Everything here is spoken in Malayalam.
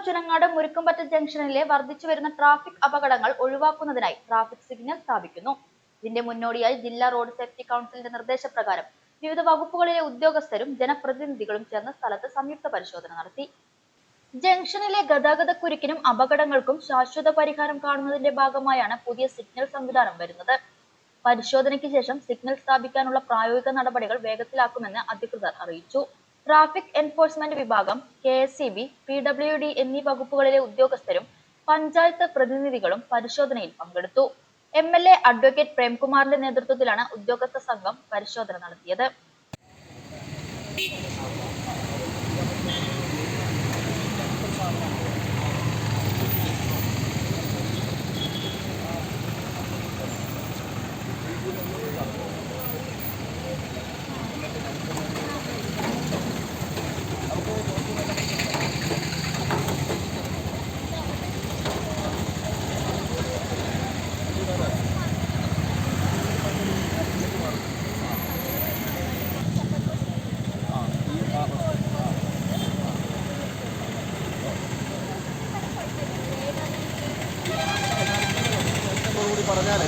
ചുനങ്ങാട് മുരുക്കുംപറ്റ ജംഗ്ഷനിലെ വർദ്ധിച്ചുവരുന്ന ട്രാഫിക് അപകടങ്ങൾ ഒഴിവാക്കുന്നതിനായി ട്രാഫിക് സിഗ്നൽ സ്ഥാപിക്കുന്നു. ഇതിന്റെ മുന്നോടിയായി ജില്ലാ റോഡ് സേഫ്റ്റി കൗൺസിലിന്റെ നിർദ്ദേശപ്രകാരം വിവിധ വകുപ്പുകളിലെ ഉദ്യോഗസ്ഥരും ജനപ്രതിനിധികളും ചേർന്ന് സ്ഥലത്ത് സംയുക്ത പരിശോധന നടത്തി. ജംഗ്ഷനിലെ ഗതാഗതക്കുരുക്കിനും അപകടങ്ങൾക്കും ശാശ്വത പരിഹാരം കാണുന്നതിന്റെ ഭാഗമായാണ് പുതിയ സിഗ്നൽ സംവിധാനം വരുന്നത്. പരിശോധനയ്ക്ക് ശേഷം സിഗ്നൽ സ്ഥാപിക്കാനുള്ള പ്രായോഗിക നടപടികൾ വേഗത്തിലാക്കുമെന്ന് അധികൃതർ അറിയിച്ചു. ട്രാഫിക് എൻഫോഴ്സ്മെന്റ് വിഭാഗം, KSEB, PWD എന്നീ വകുപ്പുകളിലെ ഉദ്യോഗസ്ഥരും പഞ്ചായത്ത് പ്രതിനിധികളും പരിശോധനയിൽ പങ്കെടുത്തു. MLA അഡ്വക്കേറ്റ് പ്രേംകുമാറിന്റെ നേതൃത്വത്തിലാണ് ഉദ്യോഗസ്ഥ സംഘം പരിശോധന നടത്തിയത്. പറഞ്ഞാലേ